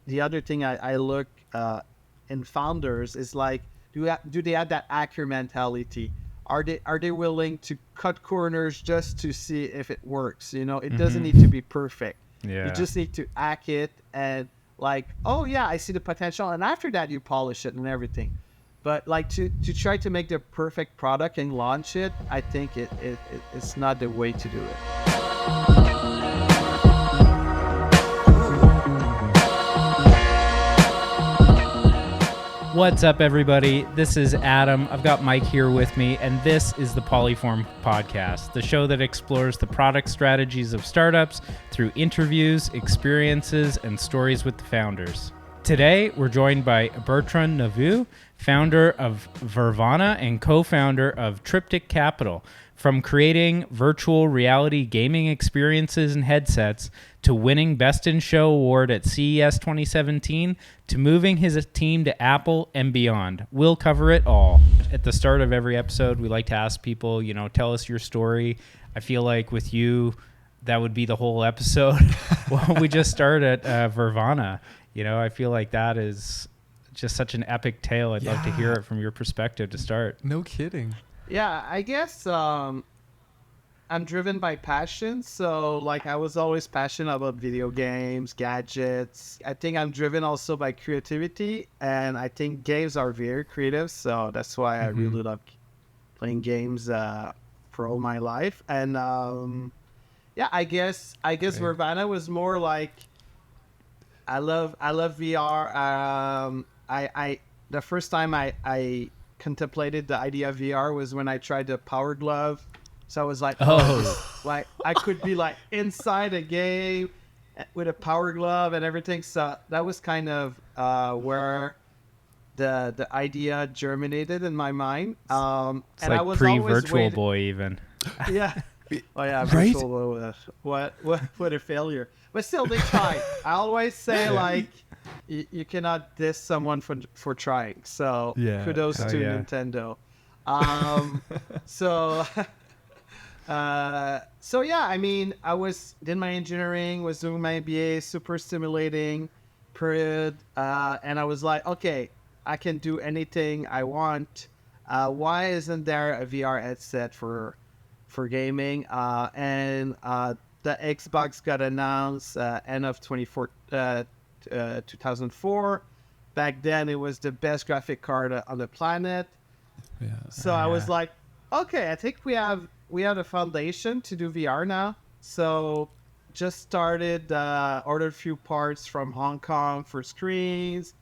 the other thing I look in founders is like, do they have that hacker mentality? Are they willing to cut corners just to see if it works? It doesn't need to be perfect. You just need to hack it and like, oh yeah, I see the potential, and after that you polish it and everything. But like to try to make the perfect product and launch it, I think it's not the way to do it. What's up, everybody? This is Adam. I've got Mike here with me, and this is the Polyform Podcast, the show that explores the product strategies of startups through interviews, experiences, and stories with the founders. Today, we're joined by Bertrand Nepveu, founder of Vrvana and co-founder of Triptyq Capital. From creating virtual reality gaming experiences and headsets to winning Best in Show award at CES 2017 to moving his team to Apple and beyond. We'll cover it all. At the start of every episode, we like to ask people, tell us your story. I feel like with you, that would be the whole episode. Well, we just started at Vrvana. I feel like that is just such an epic tale. I'd love to hear it from your perspective to start. No kidding. Yeah, I guess I'm driven by passion. So like I was always passionate about video games, gadgets. I think I'm driven also by creativity, and I think games are very creative. So that's why I really love playing games for all my life. And I guess Vrvana was more like I love VR. I the first time I contemplated the idea of VR was when I tried the Power Glove. So I was like, like I could be like inside a game with a Power Glove and everything. So that was kind of where the idea germinated in my mind. It's and like I was pre-Virtual Boy even. Yeah. Oh yeah, Right? Virtual Boy. What a failure. But still, they tried. I always say like, you cannot diss someone for trying. So kudos to Nintendo. So yeah, I mean, did my engineering, was doing my MBA, super stimulating period, and I was like, okay, I can do anything I want. Why isn't there a VR headset for gaming? And the Xbox got announced end of 2004. Back then, it was the best graphic card on the planet. Yeah. So I was like, okay, I think we have a foundation to do VR now. So just started, ordered a few parts from Hong Kong for screens,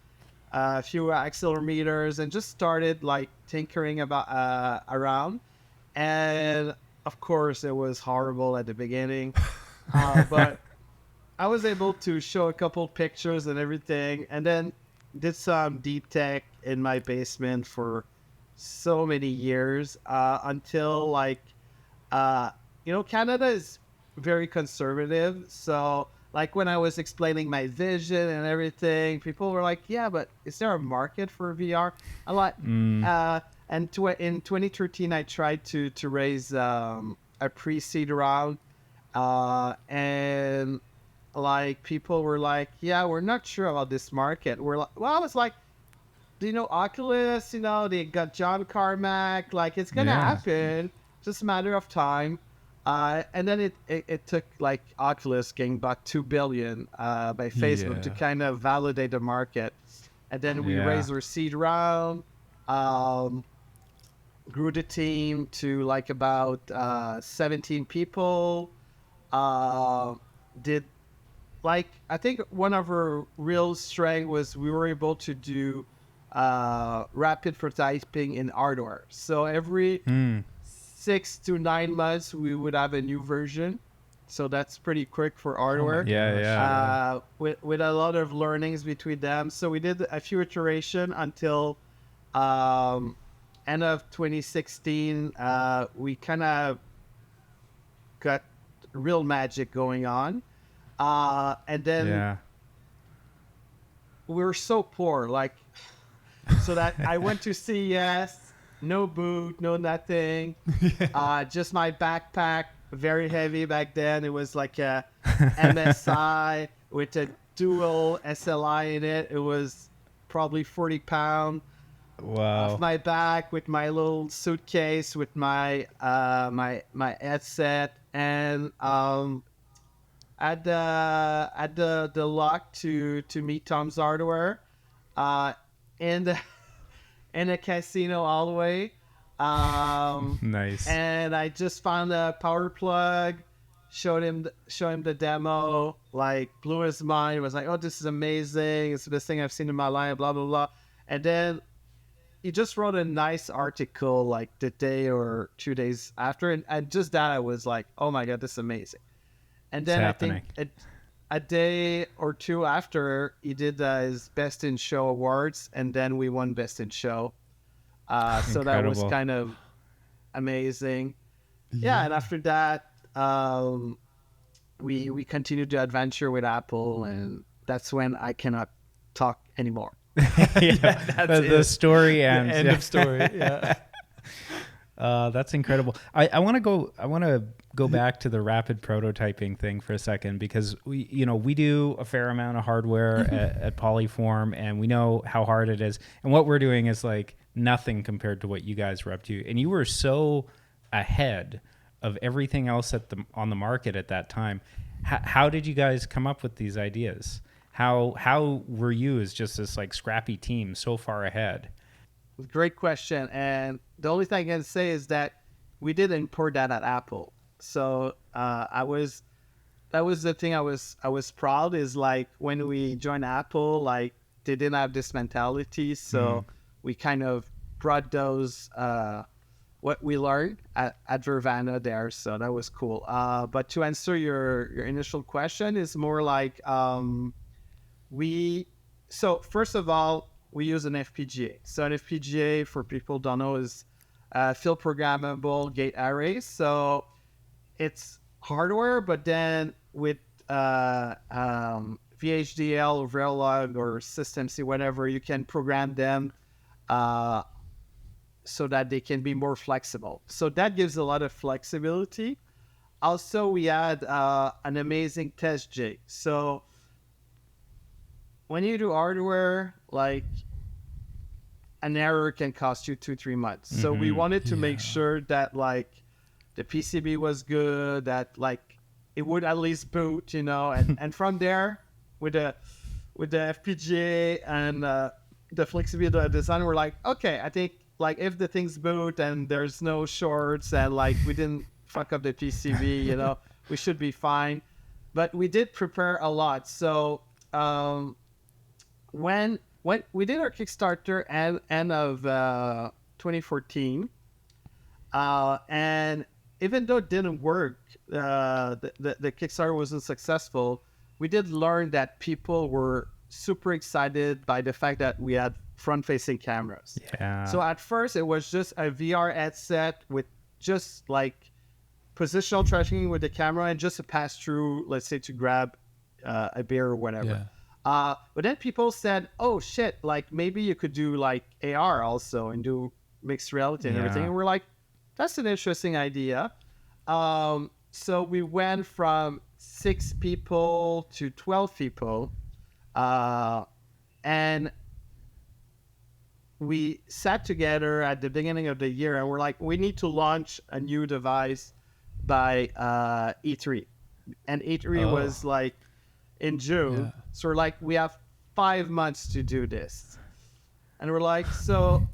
a few accelerometers, and just started like tinkering about around. And of course, it was horrible at the beginning, but I was able to show a couple pictures and everything, and then did some deep tech in my basement for so many years until like, Canada is very conservative. So like when I was explaining my vision and everything, people were like, yeah, but is there a market for VR? I'm like, and in 2013, I tried to raise a pre-seed round, and like people were like, yeah, we're not sure about this market. We're like, well, I was like, Oculus, they got John Carmack, like it's gonna happen, just a matter of time. And then it took like Oculus getting bought $2 billion by Facebook to kind of validate the market, and then we raised our seed round. Grew the team to like about 17 people. Did like, I think one of our real strength was we were able to do rapid prototyping in hardware. So every 6 to 9 months we would have a new version. So that's pretty quick for hardware. With a lot of learnings between them. So we did a few iterations until end of 2016. We kind of got real magic going on. And then we were so poor, like, so that I went to CES, no booth, no nothing, just my backpack, very heavy back then. It was like a MSI with a dual SLI in it. It was probably 40 pounds off Wow. my back with my little suitcase with my my headset, and at the luck to meet Tom's Hardware, uh, in the in a casino all the way. Um, Nice. and I just found a power plug, show him the demo, like blew his mind. He was like, "Oh, this is amazing! It's the best thing I've seen in my life." Blah blah blah. And then he just wrote a nice article like the day or 2 days after, and just that I was like, "Oh my god, this is amazing!" And It's then I think happening. a day or two after, he did his Best in Show awards, and then we won Best in Show. So that was Incredible. kind of amazing. Yeah, and after that, we continued the adventure with Apple, and that's when I cannot talk anymore. Yeah, That's the it. story The ends. end Yeah. of story. Yeah. That's incredible. I want to go back to the rapid prototyping thing for a second, because we do a fair amount of hardware at Polyform, and we know how hard it is. And what we're doing is like nothing compared to what you guys were up to. And you were so ahead of everything else on the market at that time. How did you guys come up with these ideas? How were you as just this like scrappy team so far ahead? Great question. And the only thing I can say is that we did import that at Apple. So that was the thing I was proud, is like when we joined Apple, like they didn't have this mentality. So we kind of brought those what we learned at Vrvana there. So that was cool. But to answer your initial question, is more like so first of all, we use an FPGA. So an FPGA, for people who don't know, is field programmable gate array. So it's hardware, but then with VHDL or Verilog or System C, whatever, you can program them so that they can be more flexible. So that gives a lot of flexibility. Also, we had an amazing test jig. So when you do hardware, like an error can cost you 2-3 months. So we wanted to make sure that like the PCB was good, that like it would at least boot, and from there with the FPGA and the flexibility of the design, we're like, okay, I think like if the things boot and there's no shorts and like we didn't fuck up the PCB, we should be fine. But we did prepare a lot. So when we did our Kickstarter end of 2014, and even though it didn't work, the Kickstarter wasn't successful, we did learn that people were super excited by the fact that we had front-facing cameras. Yeah. So at first, it was just a VR headset with just like positional tracking with the camera and just a pass-through, let's say, to grab a beer or whatever. But then people said, oh shit, like maybe you could do like AR also and do mixed reality and everything. And we're like, that's an interesting idea. So we went from 6 people to 12 people. And we sat together at the beginning of the year and we're like, we need to launch a new device by E3. And E3 was like in June. Yeah. So we're like, we have 5 months to do this. And we're like, so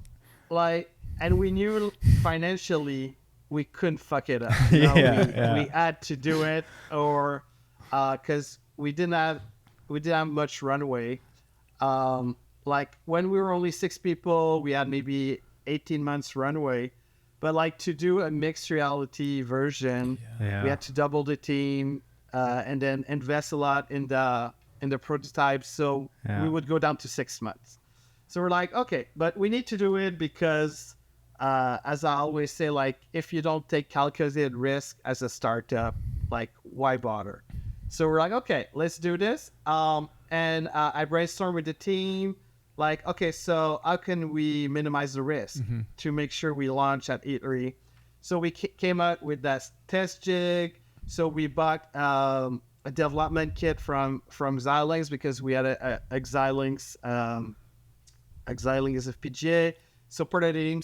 like, and we knew financially we couldn't fuck it up. We had to do it, or because we didn't have much runway. Like when we were only 6 people, we had maybe 18 months runway. But like to do a mixed reality version, we had to double the team and then invest a lot in the prototype. So we would go down to 6 months. So we're like, okay, but we need to do it because, as I always say, like if you don't take calculated risk as a startup, like why bother? So we're like, okay, let's do this. And I brainstormed with the team, like, okay, so how can we minimize the risk to make sure we launch at E3? So we came out with that test jig. So we bought a development kit from Xilinx, because we had a Xilinx Xilinx FPGA. So part of the team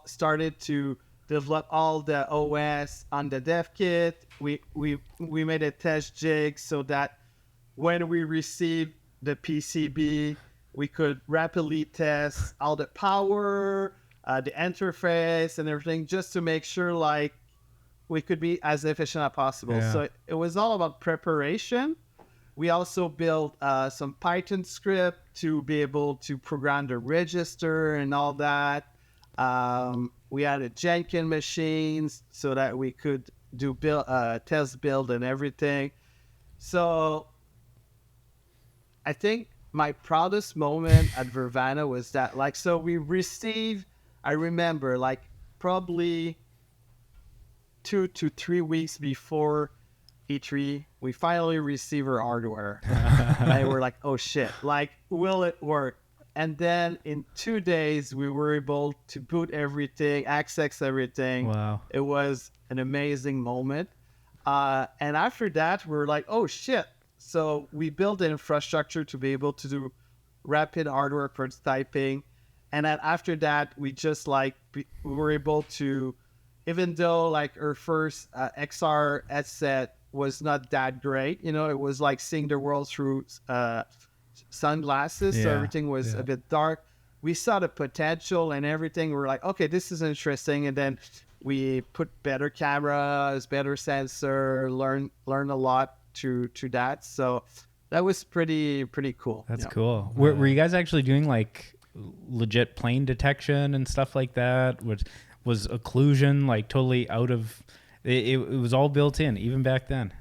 started to develop all the OS on the dev kit. We made a test jig so that when we received the PCB, we could rapidly test all the power, the interface, and everything, just to make sure like we could be as efficient as possible. Yeah. So it was all about preparation. We also built some Python script to be able to program the register and all that. We added Jenkins machines so that we could do test build and everything. So I think my proudest moment at Vrvana was that, like, so we received, I remember, like, probably 2 to 3 weeks before E3, we finally received our hardware. And we're like, oh shit, like, will it work? And then in 2 days, we were able to boot everything, access everything. Wow. It was an amazing moment. And after that, we were like, oh shit. So we built the infrastructure to be able to do rapid hardware prototyping. And then after that, we just like, we were able to, even though like our first XR headset was not that great, you know, it was like seeing the world through sunglasses. So everything was a bit dark. We saw the potential and everything. We were like, okay, this is interesting. And then we put better cameras, better sensor, learn a lot to that. So that was pretty cool. That's cool. Were you guys actually doing like legit plane detection and stuff like that? Was occlusion like totally out of it was all built in even back then?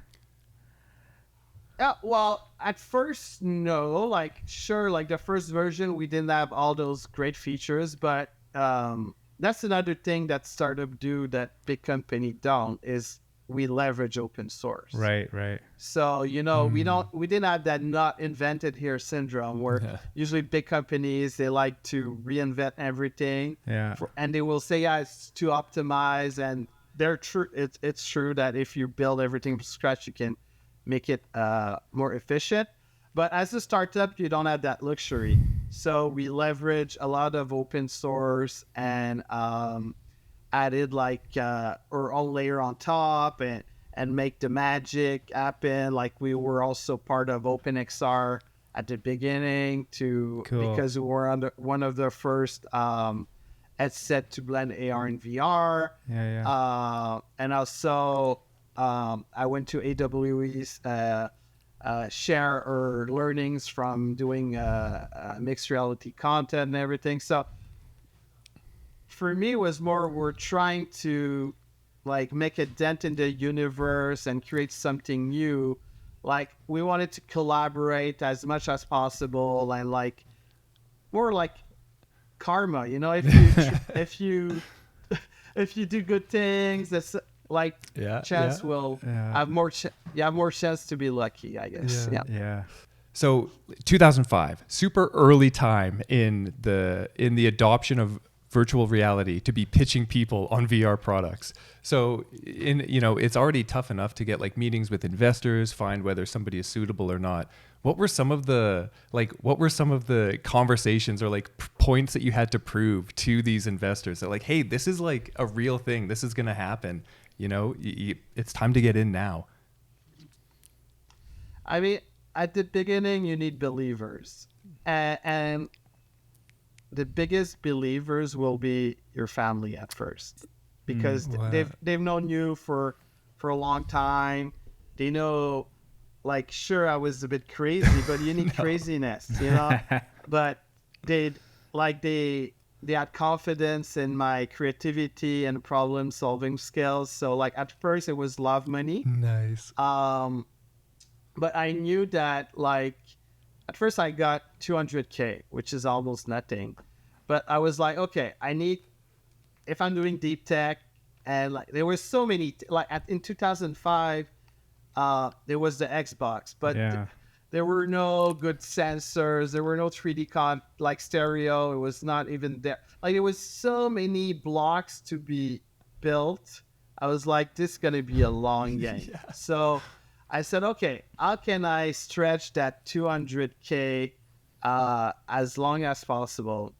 Yeah, well, at first, no. Like, sure, like the first version, we didn't have all those great features, but that's another thing that startup do that big company don't, is we leverage open source. Right. So, you know, we didn't have that not invented here syndrome where usually big companies, they like to reinvent everything. Yeah. And they will say, yeah, it's too optimized. And they're true. It's true that if you build everything from scratch, you can make it more efficient. But as a startup, you don't have that luxury. So we leverage a lot of open source and added like our own layer on top and make the magic happen. Like we were also part of OpenXR at the beginning because we were under one of the first headset to blend AR and VR. And also I went to AWE's share our learnings from doing mixed reality content and everything. So for me, it was more, we're trying to like make a dent in the universe and create something new. Like we wanted to collaborate as much as possible and like more like karma, you know, if you do good things, that's like chance will have more you have more chance to be lucky, I guess. Yeah. So 2005, super early time in the adoption of virtual reality to be pitching people on VR products. So it's already tough enough to get like meetings with investors, find whether somebody is suitable or not. What were some of the conversations or like points that you had to prove to these investors that like, hey, this is like a real thing. This is going to happen. You know, it's time to get in now. I mean, at the beginning, you need believers, and the biggest believers will be your family at first, because they've known you for a long time. They know, like, sure, I was a bit crazy, but you need craziness, you know. But they had confidence in my creativity and problem solving skills. So like at first it was love money. Nice. But I knew that like at first I got 200K, which is almost nothing. But I was like, okay, if I'm doing deep tech, and like there were so many, in 2005, there was the Xbox, but there were no good sensors. There were no 3D like stereo. It was not even there. Like there was so many blocks to be built. I was like, this is going to be a long game. So I said, okay, how can I stretch that 200K as long as possible?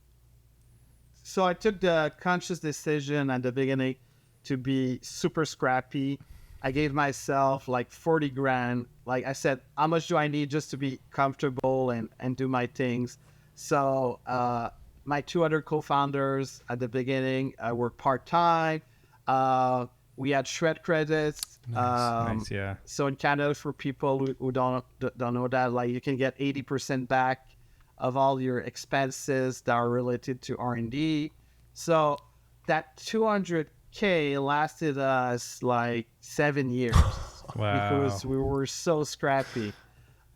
So I took the conscious decision at the beginning to be super scrappy. I gave myself like 40 grand. Like I said, how much do I need just to be comfortable and do my things? So my two other co-founders at the beginning were part-time. We had shred credits. Nice, yeah. So in Canada, for people who don't know that, like you can get 80% back of all your expenses that are related to R&D. So that 200K lasted us like 7 years Wow. because we were so scrappy.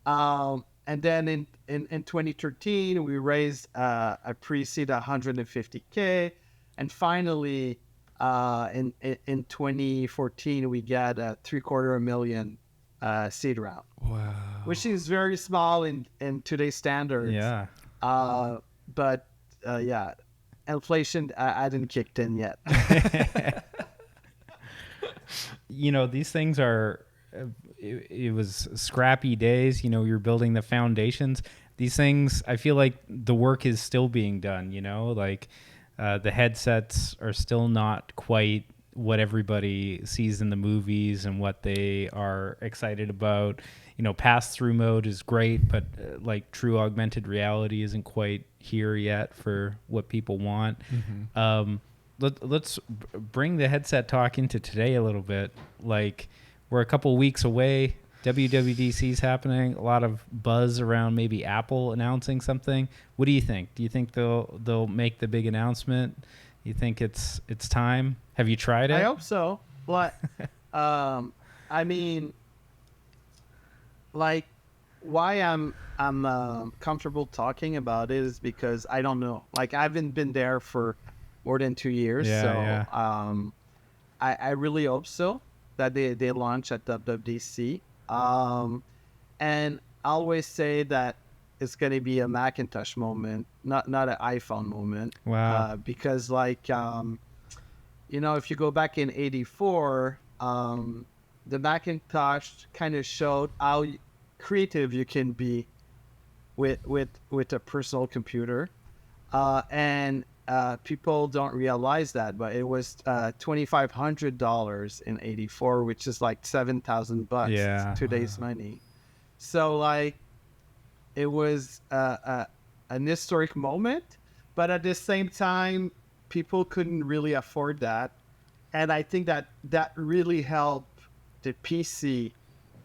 And then in 2013, we raised a pre-seed 150K. And finally, in 2014, we got a $750,000 seed round. Wow. Which is very small in today's standards. Yeah. But yeah, inflation hadn't kicked in yet. These things are, it was scrappy days. You're building the foundations. These things, I feel like the work is still being done, like the headsets are still not quite what everybody sees in the movies and what they are excited about. Pass-through mode is great, but like true augmented reality isn't quite here yet for what people want. Mm-hmm. Let's bring the headset talk into today a little bit. Like, we're a couple weeks away. WWDC is happening. A lot of buzz around maybe Apple announcing something. What do you think? Do you think they'll make the big announcement? You think it's time? Have you tried it? I hope so. But I mean, like, why I'm comfortable talking about it is because I don't know. Like, I haven't been there for more than 2 years. I really hope so that they launch at WWDC. And I always say that it's going to be a Macintosh moment, not an iPhone moment. Wow. Because like, if you go back in 84, the Macintosh kind of showed how creative you can be with a personal computer. And people don't realize that, but it was $2,500 in 84, which is like $7,000 today's money. So like, it was an historic moment, but at the same time, people couldn't really afford that. And I think that really helped the PC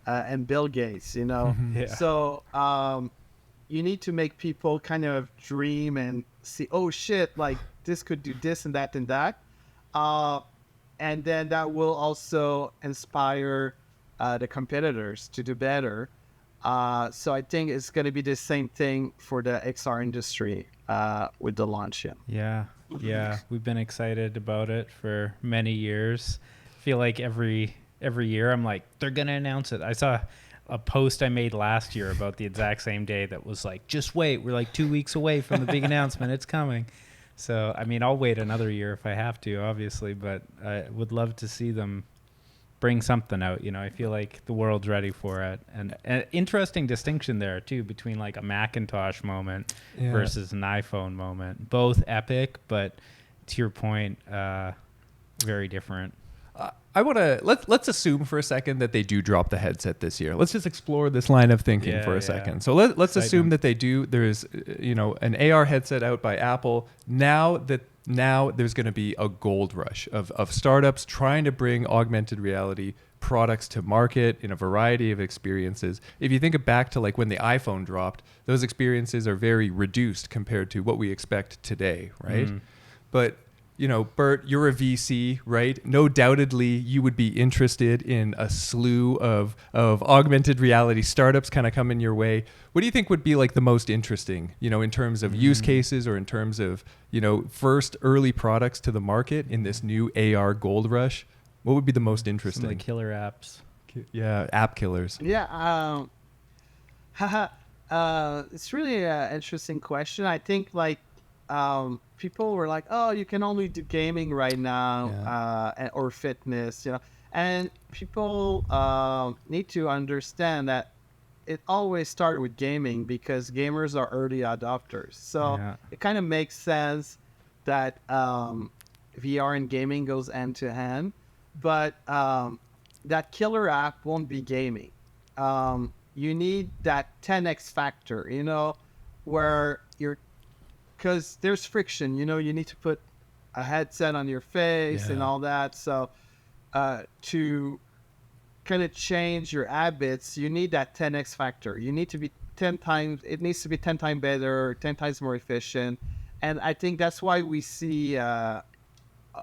and Bill Gates, Yeah. So you need to make people kind of dream and see, oh shit, like this could do this and that and that. And then that will also inspire the competitors to do better. So I think it's going to be the same thing for the XR industry with the launch. Yeah. We've been excited about it for many years. I feel like every year I'm like, they're going to announce it. I saw a post I made last year about the exact same day that was like, just wait, we're like 2 weeks away from the big announcement. It's coming. So, I mean, I'll wait another year if I have to, obviously, but I would love to see them bring something out. I feel like the world's ready for it. And an interesting distinction there too between like a Macintosh moment versus an iPhone moment. Both epic, but to your point, very different. I want to let's assume for a second that they do drop the headset this year. Let's just explore this line of thinking for a second. So let's assume that they do. There's an AR headset out by Apple. Now there's going to be a gold rush of startups trying to bring augmented reality products to market in a variety of experiences. If you think back to like when the iPhone dropped, those experiences are very reduced compared to what we expect today, right? But Bert, you're a VC, right? No doubtedly, you would be interested in a slew of augmented reality startups kind of coming your way. What do you think would be like the most interesting, in terms of use cases or in terms of, first early products to the market in this new AR gold rush? What would be the most interesting? Some of the killer apps. Yeah, app killers. Yeah. It's really an interesting question. I think like, people were like, oh, you can only do gaming right now, or fitness, And people need to understand that it always started with gaming because gamers are early adopters. So Yeah. it kind of makes sense that VR and gaming goes hand to hand, but that killer app won't be gaming. You need that 10x factor, where you're, because there's friction, you need to put a headset on your face and Yeah. all that. So to kind of change your habits, you need that 10x factor. You need to be 10 times, it needs to be 10 times better, 10 times more efficient. And I think that's why we see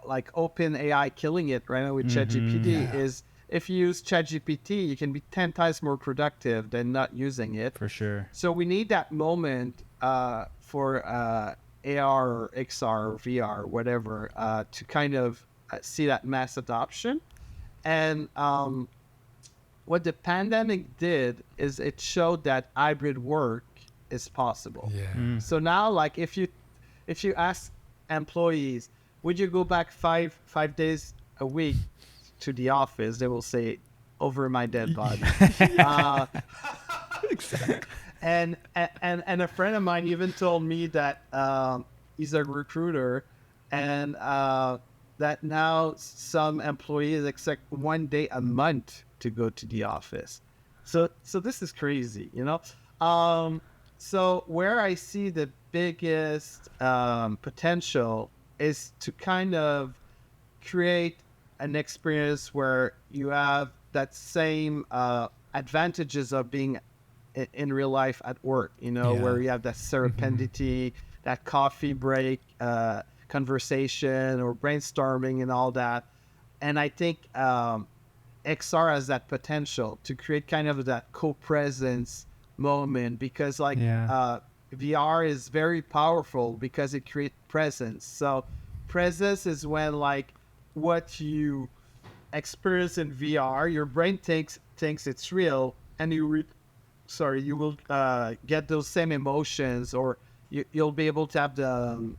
like open AI killing it right now with ChatGPT Yeah. is if you use ChatGPT, you can be 10 times more productive than not using it. For sure. So we need that moment for AR or XR or VR, whatever, to kind of see that mass adoption. And what the pandemic did is it showed that hybrid work is possible. Yeah. So now, like if you ask employees, would you go back five days a week to the office? They will say, over my dead body. uh, and a friend of mine even told me that he's a recruiter, and that now some employees expect 1 day a month to go to the office. So this is crazy. So where I see the biggest potential is to kind of create an experience where you have that same advantages of being in real life at work, Yeah. where you have that serendipity, that coffee break conversation or brainstorming and all that. And I think XR has that potential to create kind of that co-presence moment because like Yeah. VR is very powerful because it creates presence. So presence is when like what you experience in VR, your brain thinks it's real, and you will get those same emotions, or you'll be able to have the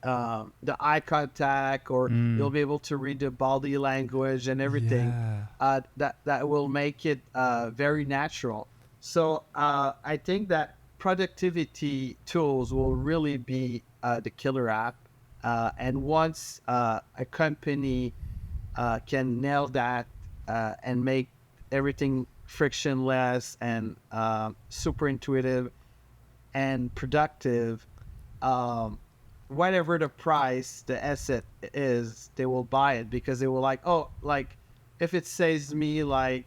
eye contact, or you'll be able to read the body language and everything. Yeah. That will make it very natural. So I think that productivity tools will really be the killer app. And once a company can nail that and make everything frictionless and super intuitive and productive, um, whatever the price the asset is, they will buy it because they will like, oh, like if it saves me like,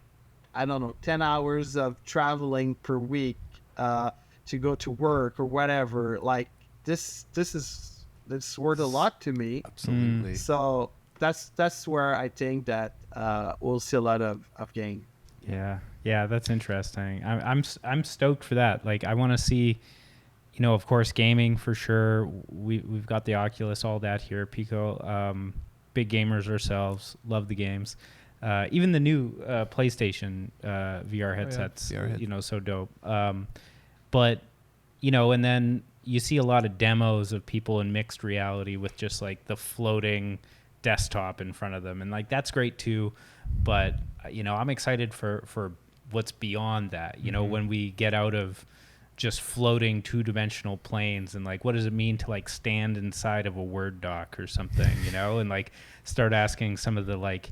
I don't know, 10 hours of traveling per week uh, to go to work or whatever, like this worth a lot to me. Absolutely. So that's where I think that we'll see a lot of gain. Yeah, yeah, that's interesting. I'm stoked for that. Like, I want to see, of course, gaming for sure. We've got the Oculus, all that here, Pico. Big gamers ourselves, love the games. Even the new PlayStation VR headsets, VR head. So dope. But and then you see a lot of demos of people in mixed reality with just like the floating desktop in front of them, and like that's great too. But I'm excited for what's beyond that. When we get out of just floating two-dimensional planes, and like what does it mean to like stand inside of a Word doc or something, and like start asking some of the like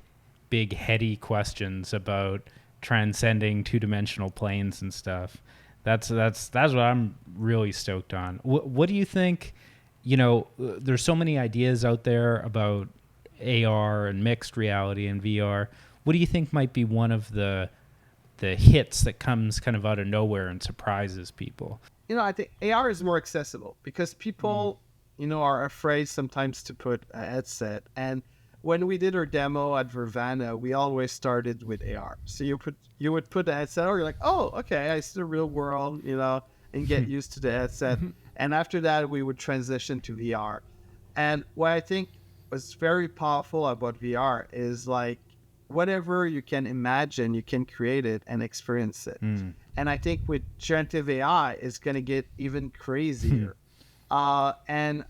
big heady questions about transcending two-dimensional planes and stuff. That's what I'm really stoked on. What do you think? There's so many ideas out there about AR and mixed reality and VR. What do you think might be one of the hits that comes kind of out of nowhere and surprises people? I think AR is more accessible because people, are afraid sometimes to put a headset. And when we did our demo at Vrvana, we always started with AR. So you would put the headset on, you're like, oh, okay, I see the real world, and get used to the headset. And after that, we would transition to VR. And what I think was very powerful about VR is like whatever you can imagine, you can create it and experience it. And I think with generative AI, it's going to get even crazier. And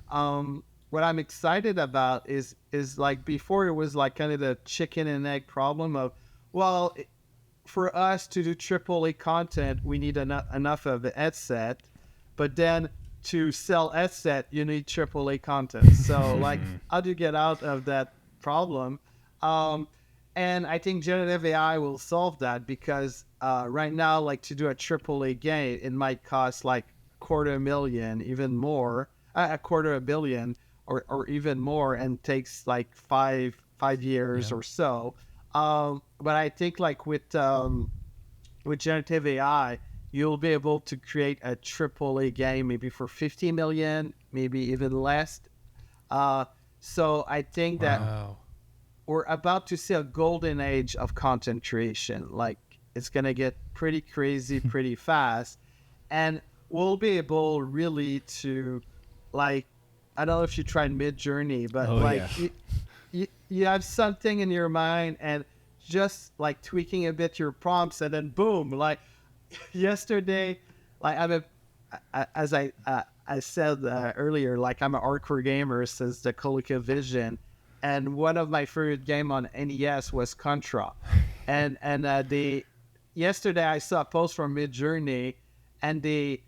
what I'm excited about is like before it was like kind of the chicken and egg problem of, well, for us to do AAA content, we need enough of the headset, but then to sell headset, you need AAA content. So like, how do you get out of that problem? And I think generative AI will solve that because right now, like to do a AAA game, it might cost like $250,000, even more, a quarter a billion, or even more, and takes like five years or so. But I think like with generative AI, you'll be able to create a AAA game maybe for 50 million, maybe even less. Uh, so I think that Wow. we're about to see a golden age of content creation. Like it's gonna get pretty crazy pretty fast, and we'll be able really to, like, I don't know if you tried Mid Journey, but Oh, like yeah. you have something in your mind and just like tweaking a bit your prompts, and then boom, like yesterday, like as I said earlier, like I'm an hardcore gamer since the ColecoVision, and one of my favorite game on NES was Contra, and they yesterday I saw a post from Midjourney, and they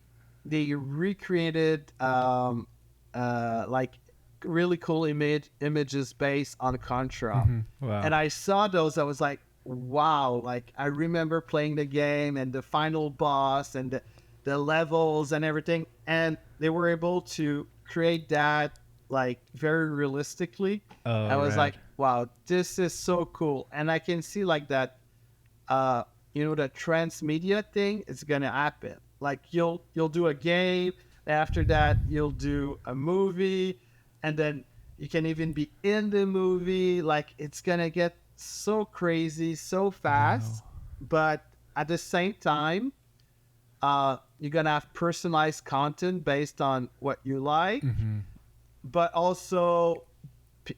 recreated like really cool images based on Contra, Wow. and I saw those. I was like, wow! Like I remember playing the game and the final boss and the levels and everything, and they were able to create that like very realistically. I Oh, was like, rad. wow, this is so cool, and I can see like that. Uh, the transmedia thing is gonna happen. Like you'll do a game, after that you'll do a movie, and then you can even be in the movie. Like it's gonna get so crazy so fast, but at the same time, you're gonna have personalized content based on what you like, but also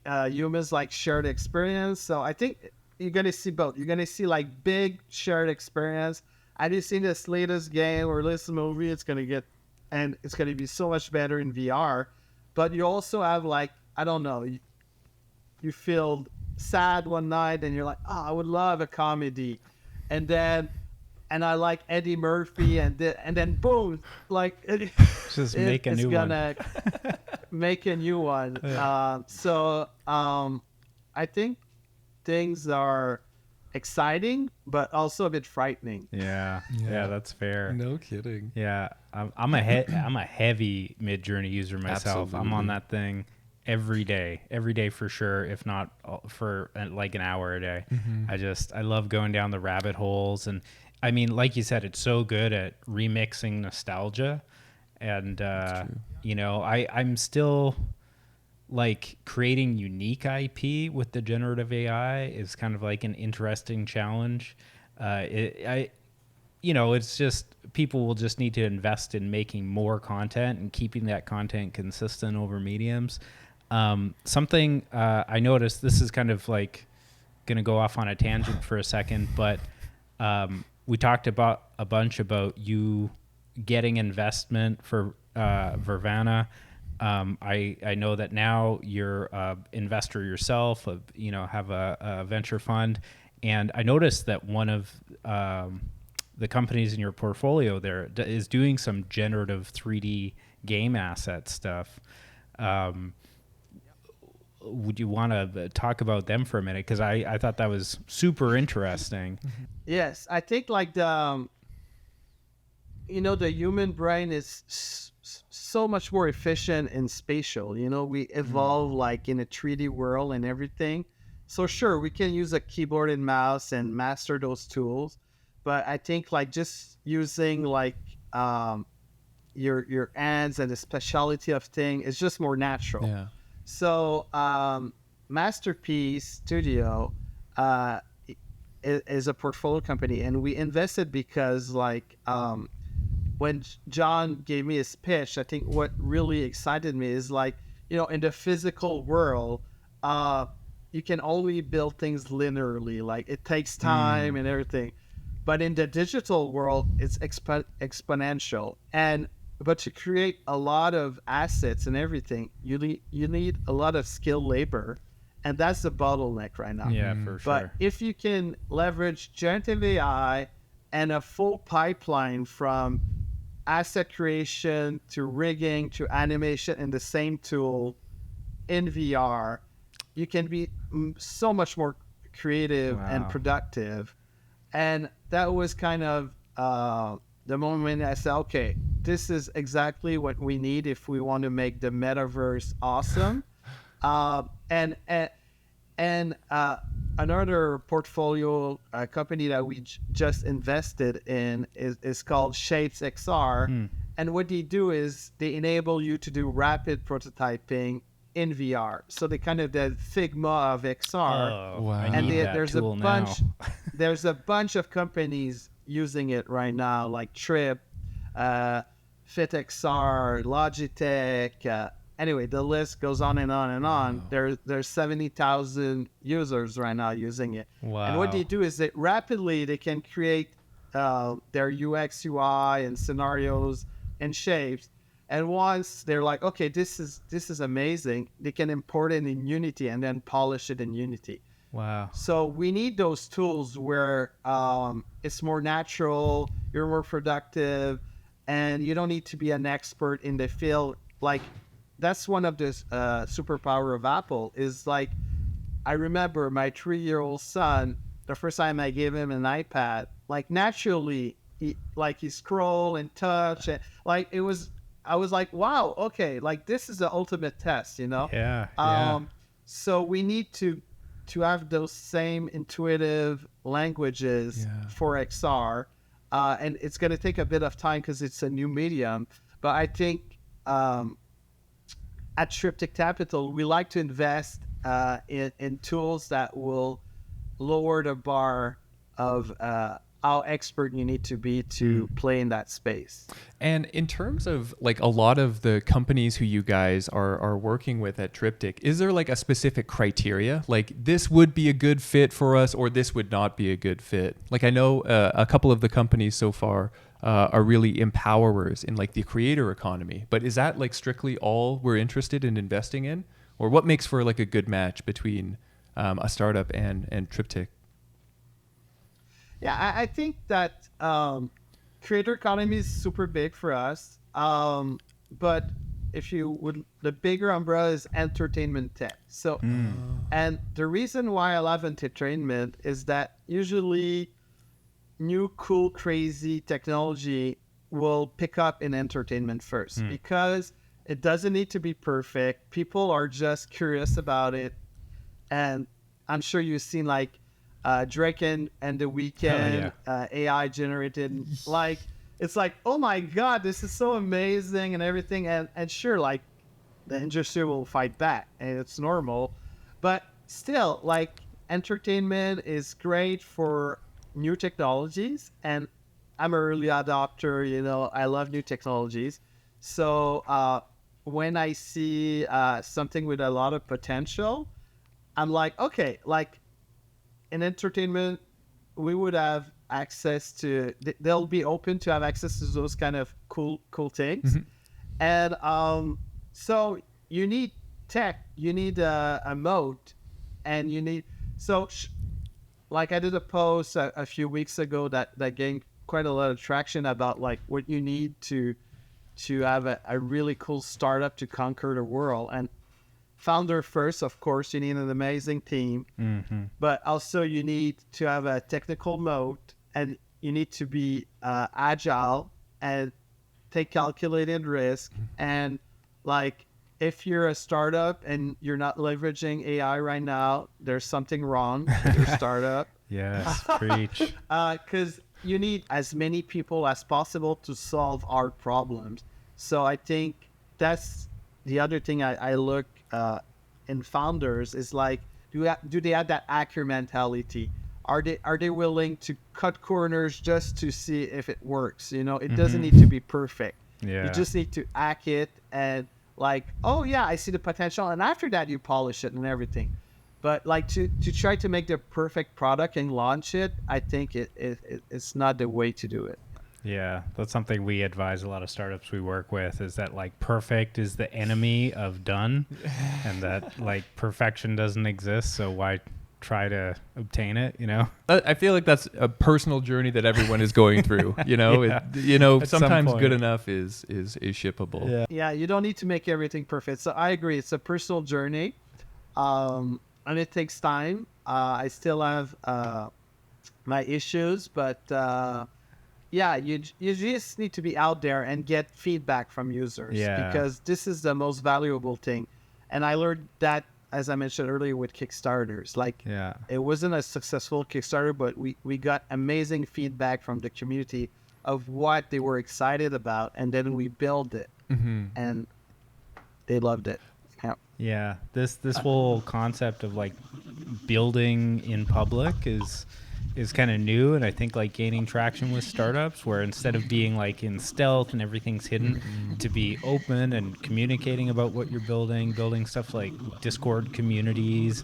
humans like shared experience. So I think you're gonna see both. You're gonna see like big shared experience. I just seen this latest game or latest movie. It's gonna be so much better in VR. But you also have like, I don't know, you feel sad one night and you're like, oh, I would love a comedy, and then and I like Eddie Murphy, and then boom, like Just make a it's new one. gonna make a new one. I think things are exciting, but also a bit frightening. Yeah. Yeah, that's fair. No kidding. Yeah, I'm I'm a heavy Mid Journey user myself. I'm on Absolutely. that thing every day for sure, if not for like an hour a day. I love going down the rabbit holes, and I mean, like you said, it's so good at remixing nostalgia, and I'm still like creating unique IP with the generative AI is kind of like an interesting challenge. It's just people will just need to invest in making more content and keeping that content consistent over mediums. Something I noticed, this is kind of like going to go off on a tangent for a second, but we talked about a bunch about you getting investment for Vrvana. I know that now you're an investor yourself, have a venture fund. And I noticed that one of the companies in your portfolio there is doing some generative 3D game asset stuff. Would you want to talk about them for a minute? Because I thought that was super interesting. Yes, I think like the human brain is so much more efficient and spatial. We evolve like in a 3D world and everything. So sure, we can use a keyboard and mouse and master those tools, but I think like just using like your hands and the speciality of thing is just more natural. Yeah. So Masterpiece Studio is a portfolio company, and we invested because like when John gave me his pitch, I think what really excited me is like, in the physical world, you can only build things linearly. Like it takes time and everything. But in the digital world, it's exponential. And But to create a lot of assets and everything, you need a lot of skilled labor, and that's the bottleneck right now. Yeah, for But sure. if you can leverage generative AI and a full pipeline from asset creation to rigging to animation in the same tool in VR, you can be so much more creative and Wow. productive. And that was kind of the moment I said, okay, this is exactly what we need if we want to make the metaverse awesome. Uh, and and and another portfolio company that we just invested in is called Shapes XR. And what they do is they enable you to do rapid prototyping in VR. So they kind of the Figma of XR. Oh, Wow. I And need that there's a tool now. bunch there's a bunch of companies using it right now, like Trip, FitXR, Logitech. Anyway, the list goes on and on and on. There's 70,000 users right now using it. And what Wow. they do is that rapidly they can create their UX, UI, and scenarios and shapes. And once they're like, okay, this is amazing, they can import it in Unity and then polish it in Unity. Wow. So we need those tools where it's more natural, you're more productive, and you don't need to be an expert in the field. Like, that's one of the superpower of Apple is like, I remember my 3-year-old son, the first time I gave him an iPad, like naturally, he scroll and touch, and like I was like, wow, okay, like this is the ultimate test, you know? Yeah. Yeah. So we need to have those same intuitive languages for XR, and it's going to take a bit of time because it's a new medium. But I think at Triptyq Capital, we like to invest in tools that will lower the bar of how expert you need to be to play in that space. And in terms of like a lot of the companies who you guys are working with at Triptyq, is there like a specific criteria? Like this would be a good fit for us or this would not be a good fit? Like I know a couple of the companies so far are really empowerers in like the creator economy, but is that like strictly all we're interested in investing in? Or what makes for like a good match between a startup and Triptyq? Yeah, I think that creator economy is super big for us. But if you would, the bigger umbrella is entertainment tech. So, and the reason why I love entertainment is that usually new, cool, crazy technology will pick up in entertainment first because it doesn't need to be perfect. People are just curious about it. And I'm sure you've seen like Drake and the Weeknd, AI generated, like, it's like, oh my God, this is so amazing and everything. And sure, like the industry will fight back and it's normal, but still like entertainment is great for new technologies. And I'm an early adopter, you know, I love new technologies. So when I see something with a lot of potential, I'm like, okay, like in entertainment, we would have access to, they'll be open to have access to those kind of cool things. And so you need tech, you need a moat, and you need, so like I did a post a few weeks ago that gained quite a lot of traction about like what you need to have a really cool startup to conquer the world. And founder first, of course, you need an amazing team, but also you need to have a technical moat, and you need to be agile and take calculated risk. And like, if you're a startup and you're not leveraging AI right now, there's something wrong with your startup. Yes, preach. Because you need as many people as possible to solve hard problems. So I think that's the other thing I look in founders is like, do they have that hacker mentality? Are they willing to cut corners just to see if it works? You know, it doesn't need to be perfect. Yeah. You just need to hack it and like, oh yeah, I see the potential, and after that you polish it and everything. But like to try to make the perfect product and launch it, I think it's not the way to do it. Yeah, that's something we advise a lot of startups we work with, is that like perfect is the enemy of done, and that like perfection doesn't exist, so why try to obtain it, you know? I feel like that's a personal journey that everyone is going through, you know. Yeah. At some sometimes good point. enough is shippable. Yeah, you don't need to make everything perfect. So I agree. It's a personal journey, and it takes time. I still have my issues, but yeah, you just need to be out there and get feedback from users, because this is the most valuable thing. And I learned that, as I mentioned earlier, with Kickstarters. Like, it wasn't a successful Kickstarter, but we got amazing feedback from the community of what they were excited about, and then we built it, and they loved it. Yeah. Yeah, this whole concept of like building in public is kind of new, and I think like gaining traction with startups, where instead of being like in stealth and everything's hidden, to be open and communicating about what you're building stuff like Discord communities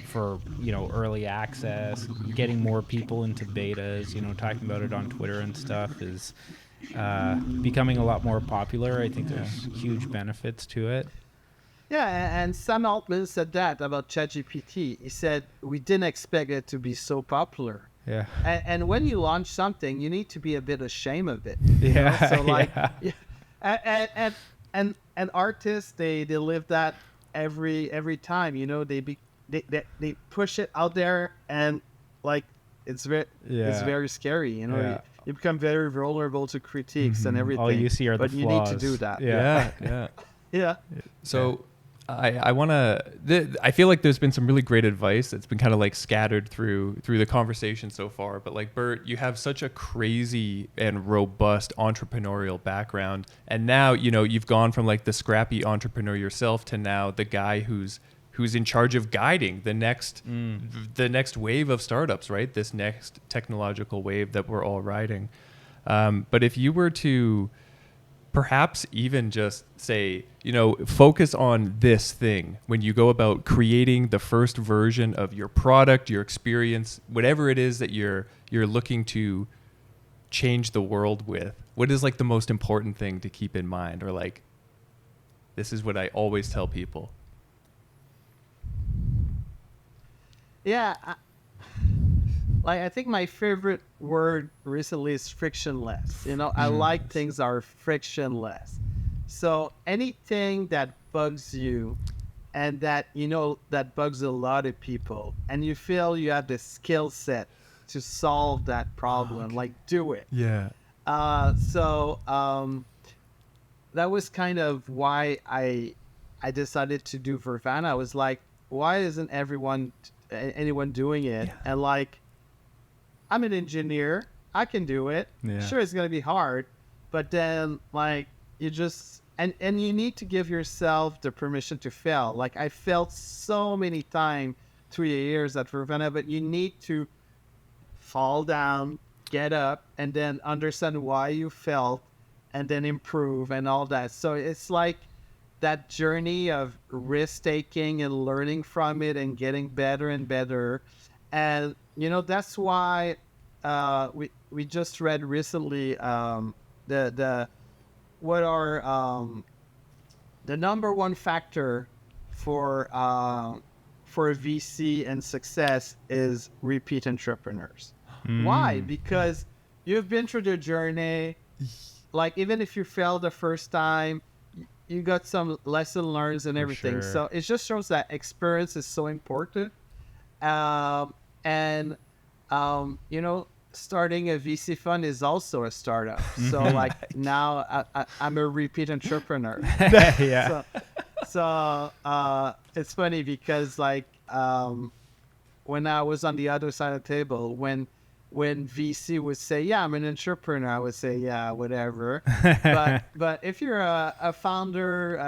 for, you know, early access, getting more people into betas, you know, talking about it on Twitter and stuff is becoming a lot more popular. I think there's huge benefits to it. Yeah, and Sam Altman said that about ChatGPT. He said, we didn't expect it to be so popular. Yeah. And when you launch something, you need to be a bit ashamed of it. Yeah. Know? So like, and artists, they live that every time. You know, they push it out there, and like it's very scary. You know, you become very vulnerable to critiques and everything. All you see are the flaws. But you need to do that. Yeah. So I want to. I feel like there's been some really great advice that's been kind of like scattered through the conversation so far. But like, Bert, you have such a crazy and robust entrepreneurial background, and now you've gone from like the scrappy entrepreneur yourself to now the guy who's in charge of guiding the next wave of startups, right? This next technological wave that we're all riding. But if you were to perhaps even just say, focus on this thing when you go about creating the first version of your product, your experience, whatever it is that you're looking to change the world with. What is like the most important thing to keep in mind? Or like, this is what I always tell people. Yeah. I think my favorite word recently is frictionless. I like things are frictionless. So anything that bugs you, and that that bugs a lot of people, and you feel you have the skill set to solve that problem, like do it. Yeah. So that was kind of why I decided to do Vrvana. I was like, why isn't anyone doing it? Yeah. And like, I'm an engineer. I can do it. Yeah. Sure, it's going to be hard, but then like you just, and you need to give yourself the permission to fail. Like I failed so many times through the years at Vrvana, but you need to fall down, get up, and then understand why you failed, and then improve and all that. So it's like that journey of risk taking and learning from it and getting better and better. And that's why we just read recently the number one factor for VC and success is repeat entrepreneurs. Why? Because you've been through the journey. Like even if you fail the first time, you got some lesson learned and everything. Sure. So it just shows that experience is so important. Starting a VC fund is also a startup. So like now I'm a repeat entrepreneur. Yeah. So it's funny because like when I was on the other side of the table, when VC would say, yeah, I'm an entrepreneur, I would say, yeah, whatever. But if you're a founder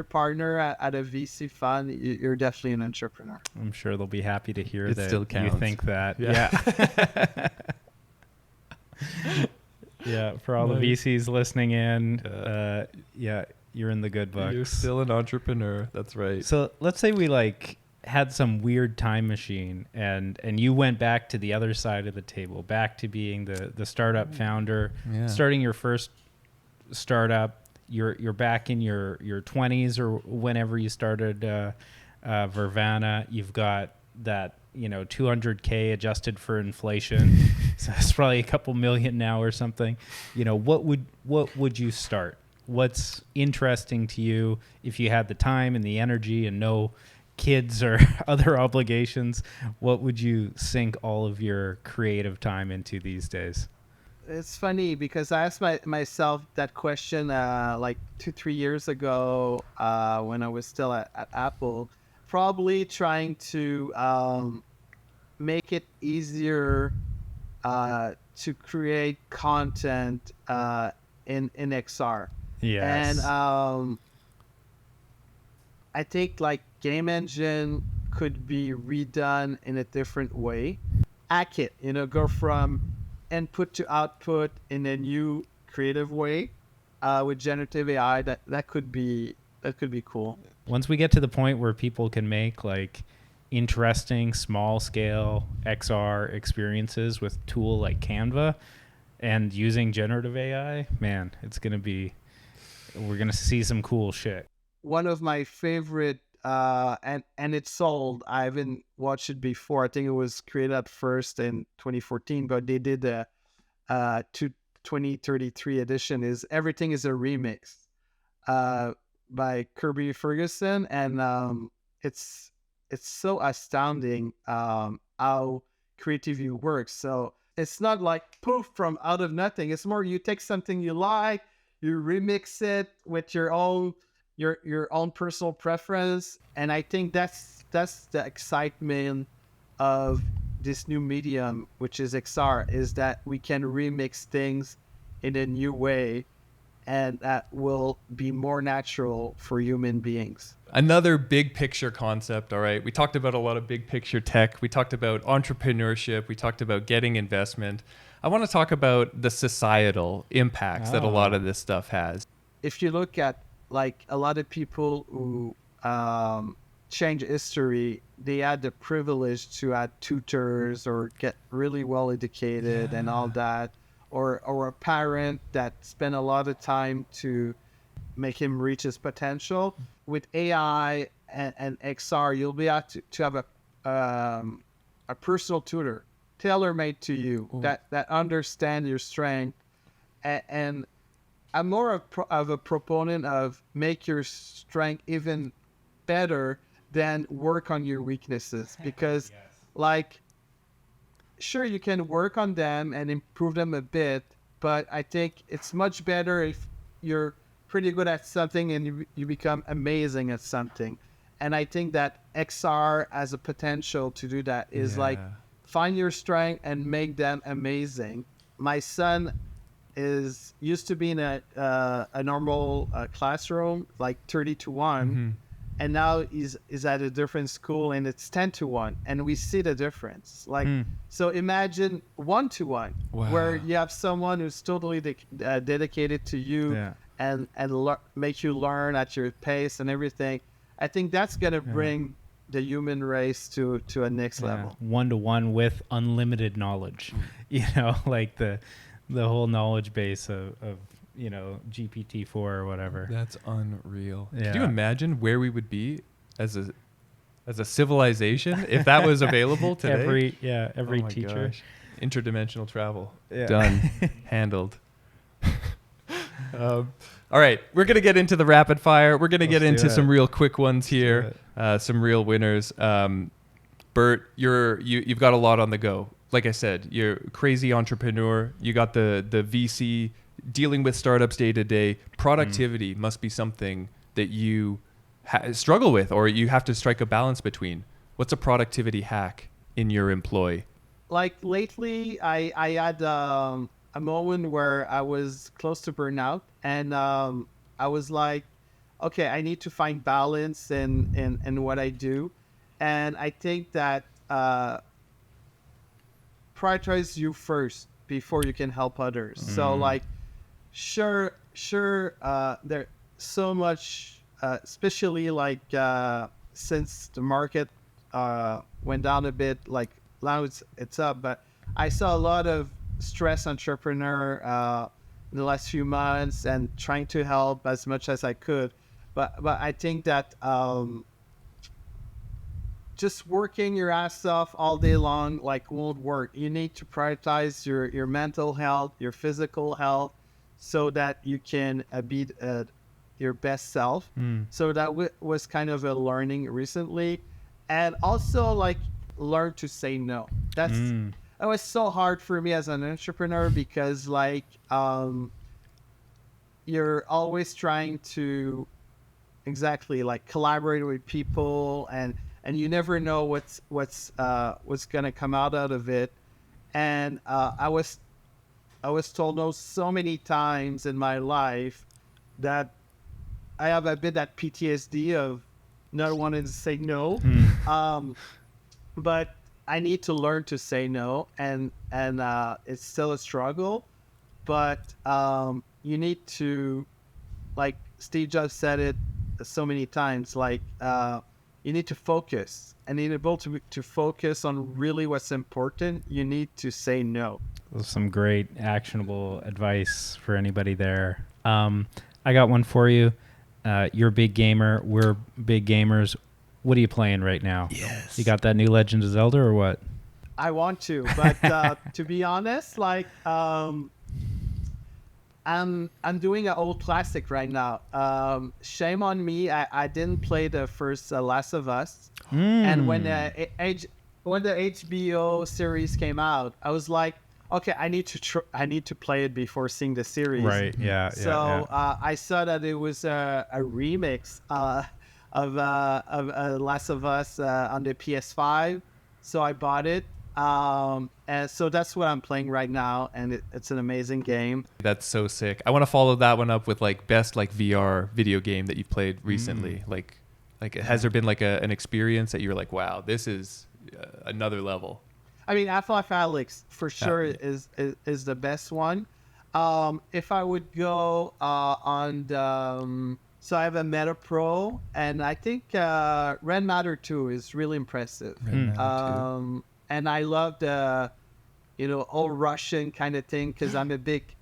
partner at a VC fund, you're definitely an entrepreneur. I'm sure they'll be happy to hear It that still you counts. think that. Yeah. Yeah, for all the Nice. VCs listening in, you're in the good books. You're still an entrepreneur. That's right. So let's say we like had some weird time machine and you went back to the other side of the table, back to being the startup founder, starting your first startup, you're back in your 20s or whenever you started Vrvana. You've got that 200K adjusted for inflation, so it's probably a couple million now or something. What would you start? What's interesting to you if you had the time and the energy and no kids or other obligations? What would you sink all of your creative time into these days? It's funny because I asked myself that question like 2-3 years ago when I was still at Apple, probably trying to make it easier to create content in XR. Yes. And I think like game engine could be redone in a different way. Hack it, go from input to output in a new creative way with generative AI. That could be cool. Once we get to the point where people can make like interesting small scale XR experiences with a tool like Canva and using generative AI, man, we're gonna see some cool shit. One of my favorite and it's sold. I haven't watched it before. I think it was created at first in 2014, but they did a 2033 edition. Is Everything is a Remix by Kirby Ferguson, and it's so astounding how creativity works. So it's not like poof from out of nothing. It's more you take something you like, you remix it with your own personal preference, and I think that's the excitement of this new medium, which is XR, is that we can remix things in a new way, and that will be more natural for human beings. Another big picture concept, all right? We talked about a lot of big picture tech. We talked about entrepreneurship. We talked about getting investment. I want to talk about the societal impacts that a lot of this stuff has. If you look at like a lot of people who change history, they had the privilege to have tutors or get really well educated and all that, or a parent that spent a lot of time to make him reach his potential. With AI and XR, you'll be able to have a personal tutor tailor-made to you that understand your strength. And I'm more of a proponent of make your strength even better than work on your weaknesses, because like, sure, you can work on them and improve them a bit, but I think it's much better if you're pretty good at something and you become amazing at something. And I think that XR has a potential to do that, is like find your strength and make them amazing. My son used to be in a normal classroom, like 30-1, and now he's at a different school and it's 10-1, and we see the difference. Like, so imagine 1-1, where you have someone who's totally dedicated to you and make you learn at your pace and everything. I think that's gonna bring the human race to a next level. 1-to-1 with unlimited knowledge. Like the whole knowledge base of GPT-4 or whatever. That's unreal. Can you imagine where we would be as a civilization if that was available today? Every teacher. Gosh. Interdimensional travel. Done. Handled. All right, we're going to get into the rapid fire. We're going to get into some real quick ones here, some real winners. Bert, you've got a lot on the go. Like I said, you're a crazy entrepreneur. You got the VC, dealing with startups day to day. Productivity must be something that you struggle with, or you have to strike a balance between. What's a productivity hack in your employ? Like lately, I had a moment where I was close to burnout, and I was like, okay, I need to find balance in what I do. And I think that prioritize you first before you can help others. So like, sure, there's so much, especially like since the market went down a bit. Like now it's up, but I saw a lot of stress entrepreneur in the last few months, and trying to help as much as I could. But I think that just working your ass off all day long like won't work. You need to prioritize your mental health, your physical health, so that you can be your best self. So that was kind of a learning recently, and also like learn to say no. That was so hard for me as an entrepreneur, because like you're always trying to exactly like collaborate with people, and you never know what's gonna come out of it. And I was told no so many times in my life that I have a bit that PTSD of not wanting to say no. But I need to learn to say no, and it's still a struggle. But you need to, like Steve Jobs said it so many times, like you need to focus, and in able to focus on really what's important, you need to say no. Some great actionable advice for anybody there. I got one for you. You're a big gamer. We're big gamers. What are you playing right now? Yes. You got that new Legend of Zelda or what? I want to, but to be honest, like I'm doing an old classic right now. Shame on me. I didn't play the first Last of Us. And when the HBO series came out, I was like, okay, I need to play it before seeing the series. Right. Yeah. So I saw that it was a remix of Last of Us on the PS5. So I bought it. And so that's what I'm playing right now, and it's an amazing game. That's so sick. I want to follow that one up with like best like VR video game that you've played recently. Like has there been like an experience that you're like, wow, this is another level? I mean, Half-Life Alyx for sure is the best one. If I would go on the so I have a Meta Pro, and I think Red Matter 2 is really impressive. And I love the, old Russian kind of thing, because I'm a big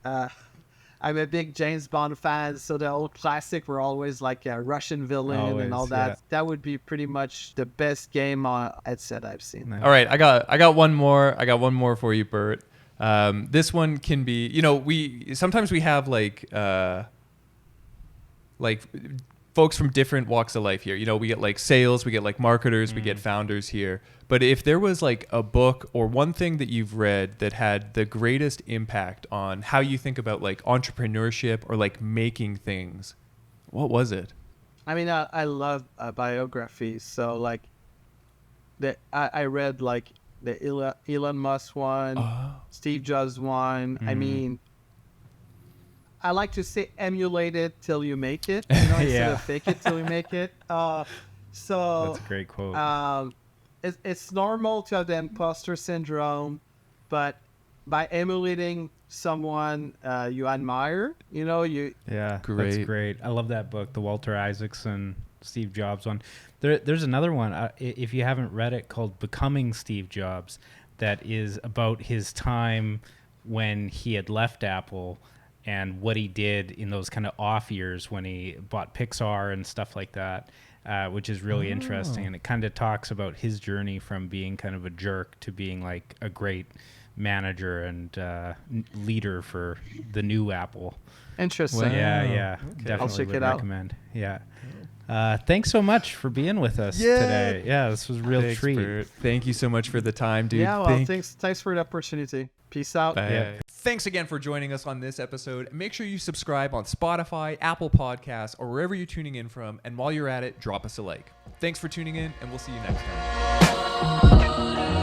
James Bond fan. So the old classic were always like a Russian villain and all that. Yeah. That would be pretty much the best game headset I've seen. Nice. All right, I got one more. I got one more for you, Bert. This one can be, we sometimes we have like folks from different walks of life here. We get like sales, we get like marketers, we get founders here. But if there was like a book or one thing that you've read that had the greatest impact on how you think about like entrepreneurship or like making things, what was it? I mean, I love biographies. So like I read like the Elon Musk one, Steve Jobs one. I mean, I like to say emulate it till you make it, instead of fake it till you make it. So that's a great quote. It's normal to have the imposter syndrome, but by emulating someone you admire, Great. That's great. I love that book, the Walter Isaacson, Steve Jobs one. There's another one, if you haven't read it, called Becoming Steve Jobs, that is about his time when he had left Apple and what he did in those kind of off years when he bought Pixar and stuff like that. Which is really interesting, and it kind of talks about his journey from being kind of a jerk to being like a great manager and leader for the new Apple. Interesting. Well, yeah, Okay. definitely I'll check would it out. recommend. Yeah. Thanks so much for being with us today. Yeah, this was a real treat. Bert. Thank you so much for the time, dude. Yeah, well, thanks for the opportunity. Peace out. Bye. Yeah. Thanks again for joining us on this episode. Make sure you subscribe on Spotify, Apple Podcasts, or wherever you're tuning in from. And while you're at it, drop us a like. Thanks for tuning in, and we'll see you next time.